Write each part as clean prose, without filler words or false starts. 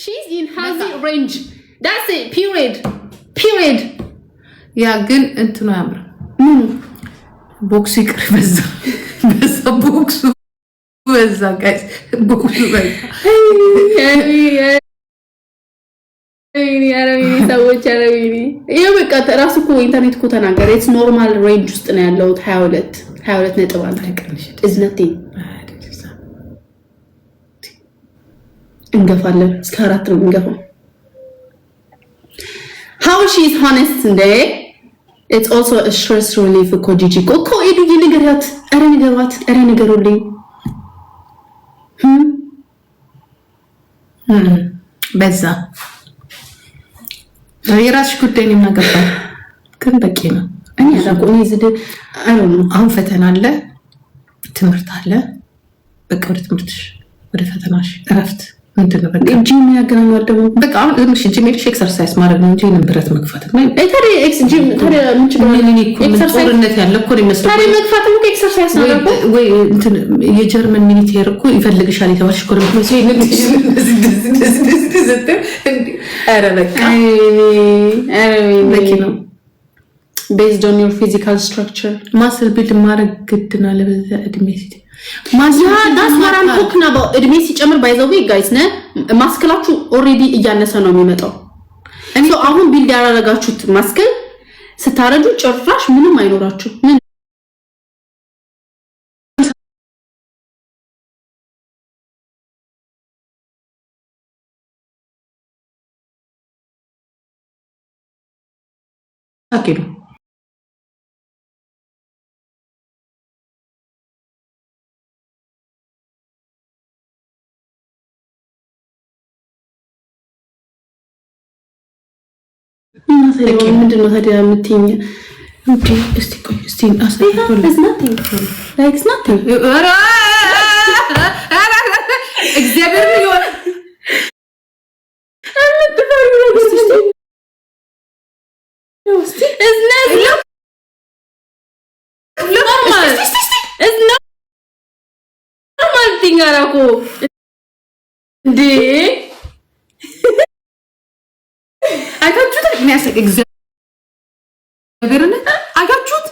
she's in healthy range. That's it. Period. ያ ግን እንትኑ ያምራ ቦክሱ ይቅር በዛ ቦክሱ በዛ ጋይስ ቦክሱ በዛ ያረቢ ሰዎች ያረቢ ይሄ በቃ ራሱ እኮ ኢንተርኔት እኮ ተናገረ ኢትስ ኖርማል ሬንጅ ውስጥ ነው ያለው 22 ነጥብ አንድ is nothing እንገፋለን እስከ 4 ነው እንገፋው how she is honest today it's also a stress relief for Gigi ኮኮ እዱ ይንገራት አረ ንገሩልኝ በዛ የራስሽ ጉዳይ ነው ማገባ ግን በቂ ነው እኔ ያላቆኝ ዝድ አሁን ፈተና አለ ትምህርት አለ በቃ ወደ ትምህርትሽ ወደ ፈተናሽ እረፍት እንትን ነው በቃ ጂም ያገናኛል ደግሞ በቃ አሁን ጂም ሄደሽ ኤክሰርሳይዝ ማድረግ ነው እንጂ ንብረት መግፋት ነው ታዲያ ጂም ታዲያ ምን ችግር ነው ኤክሰርሳይዝ ያለ እኮ ነው መስሎ ታዲያ መግፋት ነው ኤክሰርሳይዝ ነው ወይ እንትን የጀርመን ሚሊቴር እኮ ይፈልግሻል የተባልሽ እኮ ነው መስሎ አረ በቃ በቂ ነው based on your physical structure muscle build ማድረግ ግድና ለበዛ እድሜ ሲት that's what I'm talking about እድሜ ሲጨምር by the way guys ማስክላችሁ ኦሬዲ እያነሰ ነው የሚመጣው እንዴ አሁን ቢልድ ያደረጋችሁት ማስክል ስታረጁ ጭራሽ ምንም አይኖራችሁ ምን አኬዱ ምንድን ነው ታዲያ የምትይኝ እንዴ እስቲ ቆይ እስቲ አሳይቶኝ it's nothing like it's nothing እግዚአብሔር ይወር it's normal thing አራኮ እንዴ አጋቹት የሚያስቅ እግዚአብሔርን አጋቹት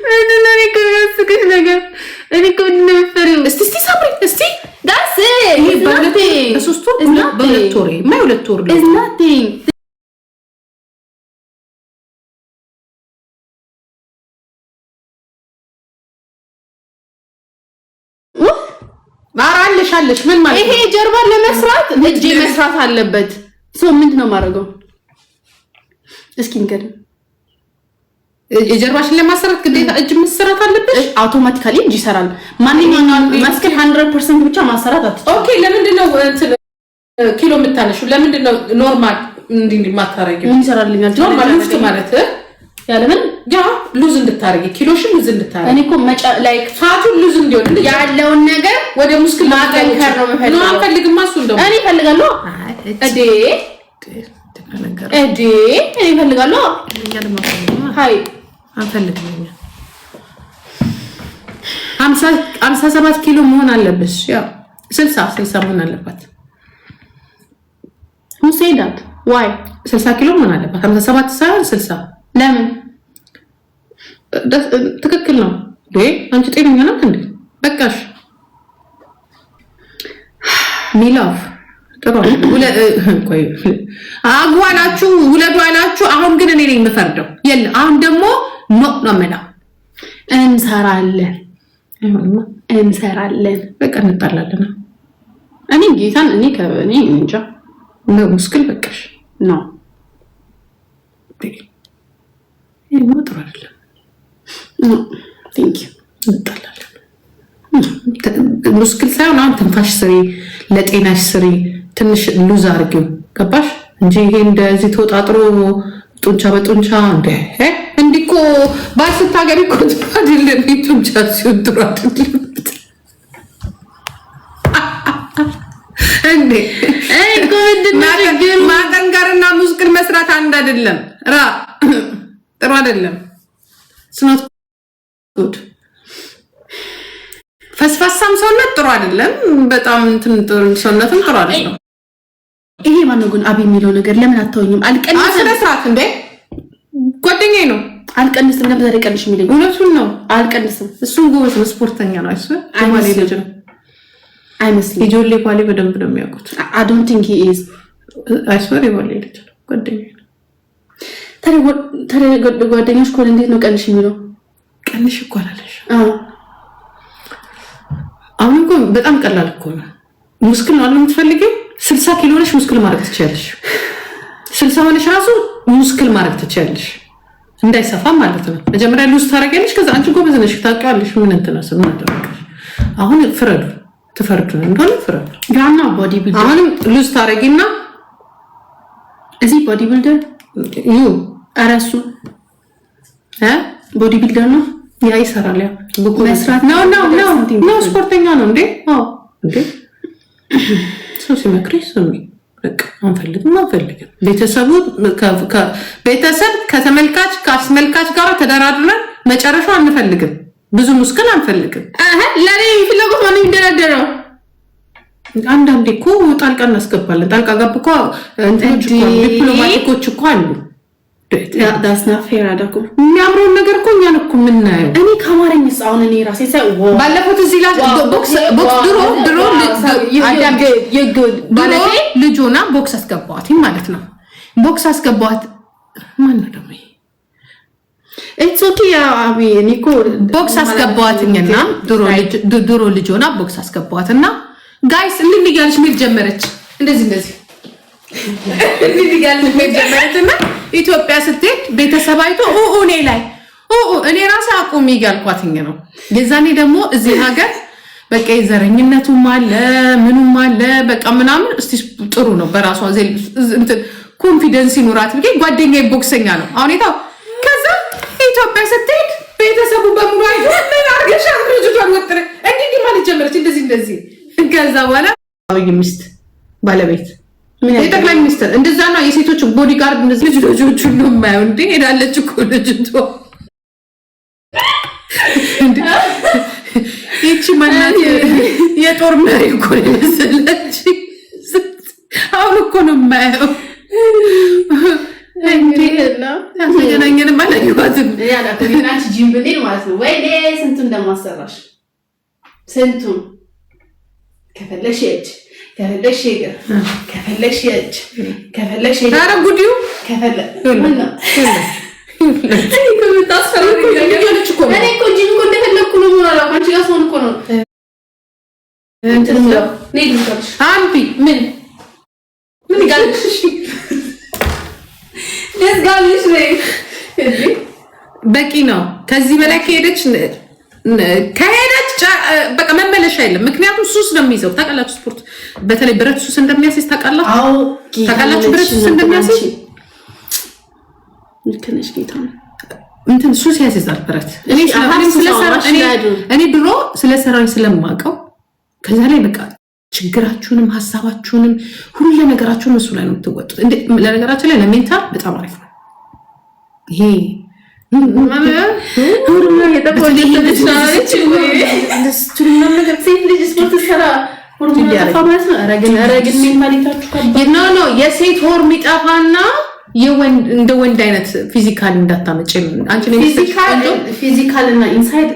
ምንድን ነው የሚያስቅሽ ነገር እኔ እኮ እንደምፈሪው እስቲ ሳብሪ እስቲ that's it ይሄ በሁለት ሶስት ወር በሁለት ወር የማይሁለት ወር is nothing ማራለሽ ምን ማለት ይሄ ጀርባ ለመስራት እጄ መስራት አለበት ሰው ምንድነው ማረጋው እስኪ እንገር የጀርባሽን ለማሰራት ግዴታ እጅ መስራት አለብሽ አውቶማቲካሊ እጅ ይሰራል ማንኛውም ማስከል 100% ብቻ ማሰራት አትችልም ኦኬ ለምንድነው ኪሎ የምታነሹ ለምንድነው ኖርማል እንዴ ማታረጊው ምን ይሰራልኛል ኖርማል ልፍት ማለት ያለምን ያ ሉዝ እንድታረጊ ኪሎሽን ሉዝ እንድታረጊ እኔ እኮ ላይክ ፋቱን ሉዝ እንዲሆን ያለውን ነገር ወደ ሙስክል ማጠንከር ነው መፈልገው ነው አንፈልግም ማሱ እንደው እኔ ፈልጋለሁ እዴ እኔ ፈልጋለሁ ሃይ አንፈልግም 57 ኪሎ መሆን አለብሽ ያው 60 መሆን አለባት who said that why 60 ኪሎ መሆን አለባት 57 ሳይሆን 60 ለምን ትክክል ነው ወይ አንቺ ጤነኛ ነሽ እንዴ በቃሽ ሚላፍ ቆይ አጓላችሁ ውለዷላችሁ አሁን ግን እኔ ነኝ የምፈርደው የለ አሁን ደግሞ ኖ ማመና እንሰራለን በቃ እንጣላለን እኔ ጌታን እኔ ከእኔ እንጃ ነው ሙስክል በቃሽ ነው ይሄ ሞትሮ አይደለም ቴንክ ዩ እንጣላለን ሙስክል ሳይሆን አሁን ትንፋሽ ስሪ ለጤናሽ ስሪ ትንሽ ሉዝ አርጊው ገባሽ እንጂ ይሄ እንደዚህ ተወጣጥሮ ጡንቻ በጡንቻ እንዲኮ ባስታገሪ ኮት አይደለም ጡንቻ ሲወጥሩ አይደለም እንዴ ማጠንከርና ሙስክል መስራት አንድ አይደለም ጥሩ አይደለም ስኖት ጉድ ፈስፈሳም ሰውነት ጥሩ አይደለም በጣም እንትን ጥሩ ሰውነትም ጥሩ አይደለም ይሄ ማነው ግን አቢ የሚለው ነገር ለምን አታውኝም? አልቀንስም አስረሳት እንዴ ጓደኛዬ ነው። አልቀንስም ነበር ዛሬ ቀንሽ የሚለኝ እውነቱን ነው። አልቀንስም። እሱም ጎበዝ ነው፣ ስፖርተኛ ነው። አይማሌ ልጅ ነው አይመስልም። የጆሌ ኳሊ በደንብ ነው የሚያውቁት። I don't think he is አይስወር የባሌ ልጅ ነው ጓደኛዬ ነው። ታዲያ ጓደኛሽ ኮል እንዴት ነው ቀንሽ የሚለው? ቀንሽ እኮ አላለሽ። አሁን እኮ በጣም ቀላል እኮ ነው። ሙስክል ነው አይደል የምትፈልጊው? 60 ኪሎ ነሽ ሙስክል ማድረግ ትችያለሽ። 60 ሆነሽ ራሱ ሙስክል ማድረግ ትችያለሽ፣ እንዳይሰፋ ማለት ነው። መጀመሪያ ሉዝ ታረጋለሽ፣ ከዛ አንቺ ጎበዝ ነሽ ታውቂዋለሽ ምን እንትነስ ምን ታደርጋለሽ። አሁን ፍረዱ ትፈርዱ እንደሆነ ፍረዱ። ጋና ቦዲ ቢልደር አሁን ሉዝ ታረጊና እዚህ ቦዲ ቢልደር ዩ አራሱ ቦዲ ቢልደር ነው ያ ይሰራል። ያ መስራት ነው ስፖርተኛ ነው እንዴ? አዎ እንዴ ሰው ሲመክርሽ ስሚ። በቃ አንፈልግም ቤተሰብ ከተመልካች ከአስመልካች ጋር ተደራድረን መጨረሻው አንፈልግም። ብዙ ሙስክል አንፈልግም። ለኔ ፍላጎት ማን ይደራደረው? አንዳንዴ እኮ ጣልቃ እናስገባለን። ጣልቃ ገብ እኮ እንትኖች እኮ ዲፕሎማቲኮች እኮ አሉ። ዳስና ፌር አዳኩ የሚያምረውን ነገር እኮ እኛን እኮ የምናየው። እኔ ከአማርኛስ አሁን እኔ ራሴ ባለፉት እዚህ ላይ ቦክስ ድሮ ልጅ ሆና ቦክስ አስገባዋት ማለት ነው። ቦክስ አስገባዋት ማን ነው ደግሞ ኢትስ ኦኬ አቢ ኒኮ ቦክስ አስገባዋትኝና ድሮ ልጅ ሆና ቦክስ አስገባዋትና ጋይስ እንዴ እያለች ምን ጀመረች? እንደዚህ እንዲጋል ጀመረችና ኢትዮጵያ ስትሄድ ቤተሰብ አይቶ እኔ ላይ እኔ ራሴ አቁሚ እያልኳትኝ ነው። የዛኔ ደግሞ እዚህ ሀገር በቃ የዘረኝነቱም አለ ምኑም አለ በቃ ምናምን። እስቲ ጥሩ ነው በራሷ እንትን ኮንፊደንስ ይኖራት ብዬ ጓደኛዬ ቦክሰኛ ነው አሁን ይታው። ከዛ ኢትዮጵያ ስትሄድ ቤተሰቡ በሙሉ አይቶ ምን አርገሻ ልጅቷን ወጥረ እንዲህ ማለት ጀመረች እንደዚህ። ከዛ በኋላ አብይ ሚስት ባለቤት የጠቅላይ ሚኒስትር እንደዛ ነው። የሴቶች ቦዲጋርድ እንደዚህ ልጆቹ ነው የማየው። እንዴ ሄዳለች እኮ ልጅቷ እንዴ እቺ ማናት የጦር መሪ እኮ መሰለች። አሁን እኮ ነው የማየው። እንዴ ያገናኘን ማለት ነው ያዳኩናች ጂም ብሌን ማለት ነው። ወይኔ ስንቱ እንደማሰራሽ ስንቱን ከፈለሽ ከፈለሽ ኧረ ጉዲው በቂ ነው። ከዚህ በላይ ከሄደች በቃ መመለሻ የለም። ምክንያቱም ሱስ ነው የሚይዘው ታውቃላችሁ። ስፖርት በተለይ ብረት ሱስ እንደሚያስይዝ ታውቃላችሁ። ብረት ሱስ እንደሚያስይዝ ልክነሽ ጌታ እንትን ሱስ ያስይዛል ብረት። እኔ ድሮ ስለሰራኝ ስለማውቀው ከዛ ላይ በቃ ችግራችሁንም ሀሳባችሁንም ሁሉ ነገራችሁን እሱ ላይ ነው የምትወጡት። ለነገራችን ላይ ለሜንታል በጣም አሪፍ ነው ይሄ የሴት ሆር የሚጠፋና እንደ ወንድ አይነት ፊዚካሊ እንዳታመጭ አንቺ ፊዚካል እና ኢንሳይድ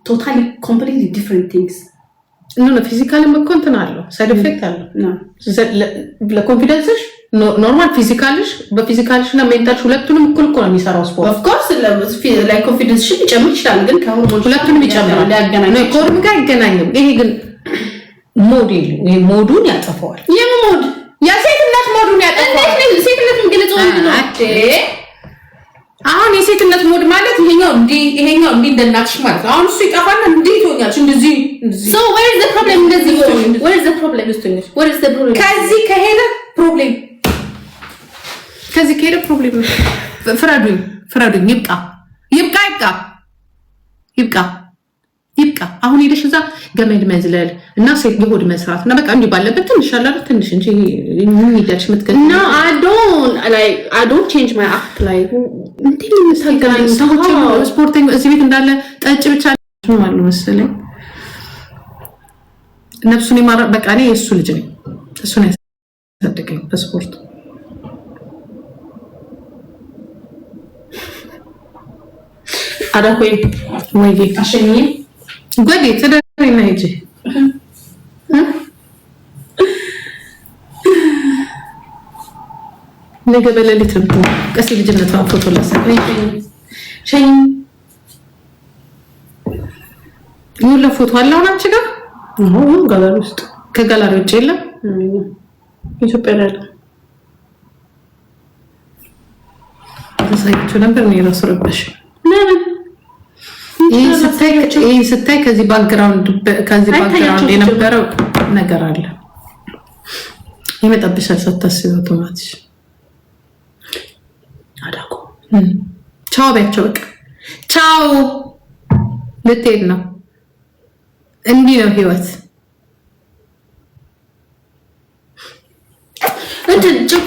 ቶታሊ ኮምፕሊትሊ ዲፍረንት ቲንግስ ነው። ፊዚካል እንትን አለው ሳይድ ኢፌክት አለው ለኮንፊደንስሽ ኖርማል ፊዚካልሽ በፊዚካልሽ እና ሜንታልሽ ሁለቱንም እኩል እኮ ነው የሚሰራው ስፖርት። ኦፍ ኮርስ ላይ ኮንፊደንስሽ ሊጨምር ይችላል፣ ግን ከሆርሞን ሁለቱንም ይጨምራል። ነው ከሆርሞን ጋር አይገናኝም። ይሄ ግን ሞዴል ይሄ ሞዱን ያጠፋዋል። የሞድ የሴትነት ሞዱን ያጠፋዋል። እንዴት ነው ሴትነት ግልጽ ነው? አሁን የሴትነት ሞድ ማለት ይሄኛው እንዲህ እንደናትሽ ማለት ነው። አሁን እሱ ይጠፋና እንዴት ሆኛልሽ እንደዚህ so where is the problem? እንደዚህ where is the problem? what is the problem? ከዚህ ከሄደ ፕሮብሌም ፍረዱኝ። ይብቃ። አሁን ሄደሽ እዛ ገመድ መዝለል እና ሴት የሆድ መስራት እና በቃ እንዲህ ባለበት ትንሽ አላለ ትንሽ እንጂ ምን ይደርሽ ምትከል እና I don't change my act like እንዴ ምንታገናኝ ሰዎች ስፖርተኛ እዚህ ቤት እንዳለ ጠጭ ብቻ ማለት ነው መሰለኝ። ነፍሱን ይማር በቃ እኔ የሱ ልጅ ነኝ። እሱ ነው ያሳደገኝ በስፖርት። አዳኮይ ወይ አሸኝ ጎዴ ተደረና ሂጂ ነገ በሌሊት ነው ቀስ ልጅነቷን ፎቶ ላሳይ ሸኝ ይሁላ ፎቶ አለው አንቺ ጋር ነው ጋላሪ ውስጥ ከጋላሪ ውጭ የለም ኢትዮጵያ ላይ ተሳይቶ ነበር ነው የራስረበሽ ይሄ ስታይ ከዚህ ባክግራውንድ የነበረው ነገር አለ ይመጣብሻል ሳታስቢ አውቶማቲክ አዳቆ ቻው በያቸው በቃ ቻው ልትሄድ ነው እንዲህ ነው ህይወት እንትን ጭቆ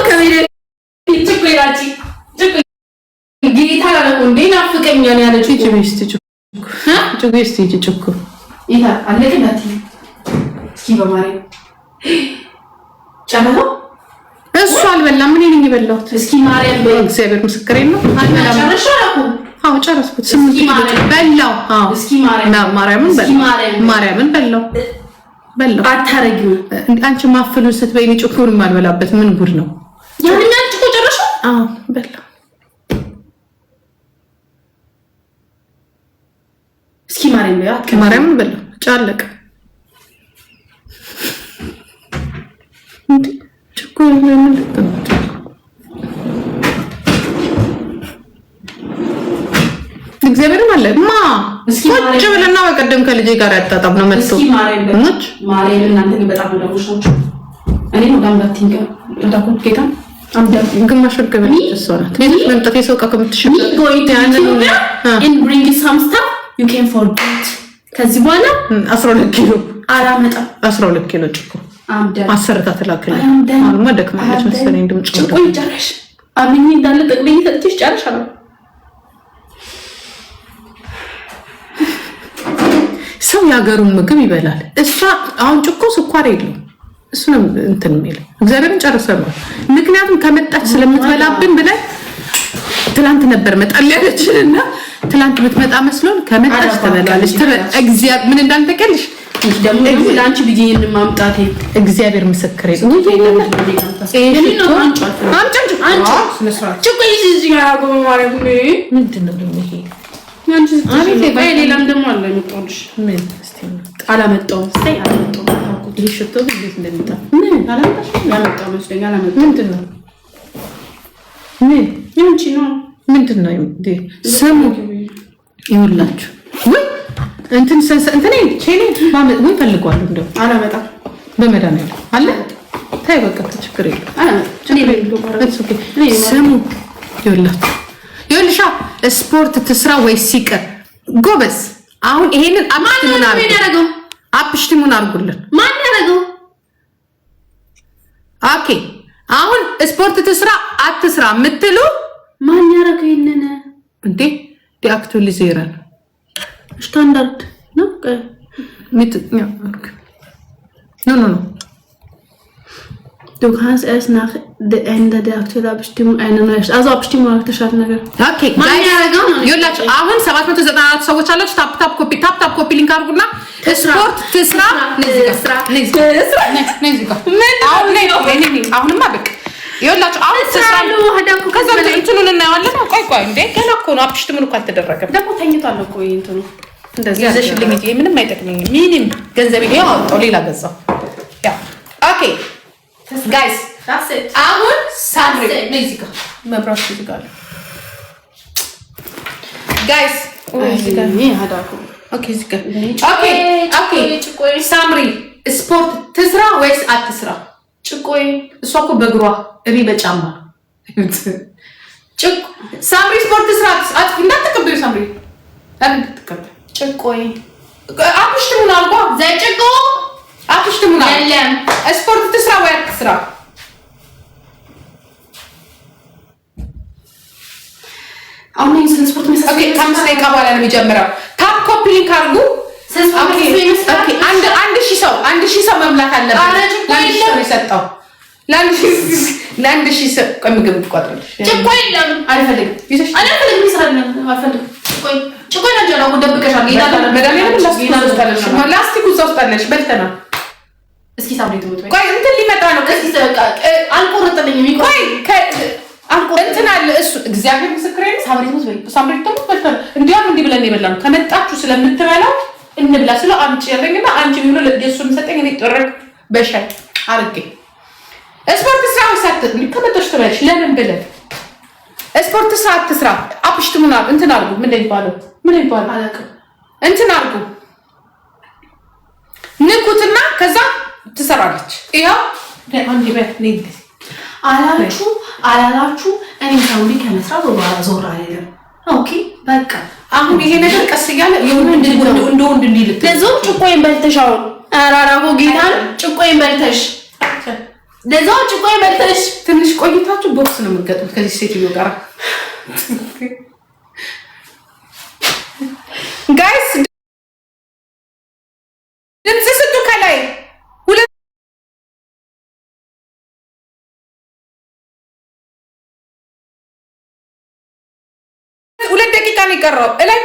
ከቤት ጭቆ ይላጭ ጭቆ ጌታ አላለው እንዴ ናፍቀኛል ያለች ጭቆ ይታ አለቀላት እስኪ በማርያም ጨመሮ እሱ አልበላም ምን ነኝ የበላሁት እስኪ ማርያም በእግዚአብሔር ምስክሬ ነው አልበላም አዎ ጨረስኩት 8 ኪሎ በላው አዎ እስኪ ማርያምን በላው አታረጊው አንቺ ማፍሉን ስትበይኝ ጭኩን ማልበላበት ምን ጉድ ነው ያንኛል ጭቆ ጨረሽ አዎ በላው እስኪ ማርያምን በላው ጫለቀ ጭኩ ምን እግዚአብሔርም አለ ቁጭ ብለና በቀደም ከልጄ ጋር ያጣጣም ነው መጥቶ ማርያም እናንተ በጣም ደሞሽ ናቸው እኔ ነው ዳምባቲንጋ ተታኩ ጌታ ግማሽ ወርቅ በለች እሷ ናት ቤት ለምጣት የሰው ዕቃ ከምትሽጥ and bring you some stuff you can forget ከዚህ በኋላ 12 ኪሎ አላመጣ 12 ኪሎ ጭኩ አሰርታ ተላከለ አሁንማ ደክማለች መሰለኝ ድምጽ ጭኩ ይጨርሽ አምኝ እንዳለ ጠቅልኝ ሰጥሽ ጨርሻለሁ ሰው ያገሩን ምግብ ይበላል እሷ አሁን ጭኮ ስኳር የለውም እሱ ነው እንትን የሚል እግዚአብሔርን ጨርሰናል ምክንያቱም ከመጣች ስለምትበላብን ብለን ትላንት ነበር መጣል ያለችንና ትላንት ብትመጣ መስሎን ከመጣች ተበላለች እግዚአብሔር ምን እንዳልተቀልሽ ደግሞ ለአንቺ ብዬን ማምጣቴ እግዚአብሔር ምስክሬ ነው ጭቆ ይዚ ጋር አጎ ማረግ ምንድነው ይሄ ያንቺ አይ ሌላም ደግሞ አለ የመጣልሽ ምን እስቲ አላመጣውም ይሄ ሽቶ እንዴት እንደሚጣ ምን አላመጣሽ ያመጣው መስለኝ አላመጣው ምንድነው ምን ያንቺ ነው ምንድነው እንዴ ስሙ ይውላችሁ ወይ እንትን ቼኔ ማመጥ ወይ ፈልጓል እንደው አላመጣም በመድኃኒዓለም አለ ታይ በቃ ችግር የለም አላመጣም እኔ ስሙ ይውልሻ ስፖርት ትስራ ወይስ ሲቀር ጎበዝ አሁን ይሄንን አፕሽቲሙን አድርጉልን ማን ያደረገው ኦኬ አሁን ስፖርት ትስራ አትስራ የምትሉ ማን ያደረገው ይሄንን እንዴ ዲአክቹአሊዜራል ስታንዳርድ ነው ኖ Du kannst erst nach dem Ende der aktuellen Abstimmung eine neue Abstimmung gestalten. Okay, ይኸውላችሁ አሁን 794 ሰዎች አላችሁ ታፕ ኮፒ ሊንክ አድርጉና ስፖርት ትስራ አሁንማ በቃ ይኸውላችሁ አሁን ትስራሉ ሀዳኩ ከዛ እንትኑን እናያለን ቆይ እንዴ ገና እኮ ነው አፕሽቲሙን እኮ አልተደረገም ደግሞ ተኝቷል እኮ እንትኑ እንደዚህ ያዘሽልኝ እንጂ ምንም አይጠቅመኝም ምንም ገንዘብ ይሄው አውጣው ሌላ ገዛው ያ ኦኬ guys that's it አሁን ሳምሪ ሙዚቃ መብራት ሙዚቃ guys ኦኬ ሳምሪ ስፖርት ትስራ ወይስ አትስራ ጭቆይ እሷ እኮ በእግሯ እሪ በጫማ ሳምሪ ስፖርት ትስራ እንዳትቀበዩ ሳምሪ እንዳትቀበዩ ጭቆይ አፕሽቲሙን አልኳ ዘጭቆ አፕሽቲሙን የለም ስፖርት ትስራ ወይ አትስራ አሁን ስለ ስፖርት ኦኬ ካምስ ላይ ካባላ ነው የሚጀምረው ታፕ ኮፒ ሊንክ አድርጉ አንድ ሺህ ሰው መብላት አለበት። ለአንድ ሺህ ሰው ምግብ ትቆጥራለሽ። ጭቆይ የለም አልፈልግም። ላስቲክ ውስጥ አለሽ በልተናል። እስኪ ሳምሪ ትሞት ወይ ቆይ እንትን ሊመጣ ነው። አልቆረጥልኝም። ቆይ እንትን አለ እሱ እግዚአብሔር ምስክሬ ነው። ሳምሪ ትሞት በልተናል። እንዲያውም እንዲህ ብለን የበላነው ከመጣችሁ ስለምትበላው እንብላ ስለው አምጪ ያለኝና አንቺ ብሎ ለእሱን ሰጠኝ። እኔ ጥርቅ በሻይ አርጌ ስፖርት ስራ ወሳት ከመጣሽ ትበልሽ ለምን ብለን ስፖርት ስራ አትስራ። አፕሽቱ ምናምን እንትን አድርጉ። ምን ይባላል አላውቅም። እንትን አድርጉ ንኩትና ከዛ ትሰራለች። ይኸው አንዴ በኔ አላላችሁ እኔ ሳውዲ ከመስራት ወራ ዞር አይደለም። ኦኬ በቃ አሁን ይሄ ነገር ቀስ እያለ እንደ ወንድ እንዲል ለዞም ጭቆይን በልተሻው አራራጎ ጌታ ጭቆይን በልተሽ ለዛው ጭቆይን በልተሽ ትንሽ ቆይታችሁ ቦክስ ነው የምትገጥሙት ከዚህ ሴትዮ ጋር ጋይስ። ድምፅ ስጡ ከላይ 2 ደቂቃ ነው የቀረው እላይ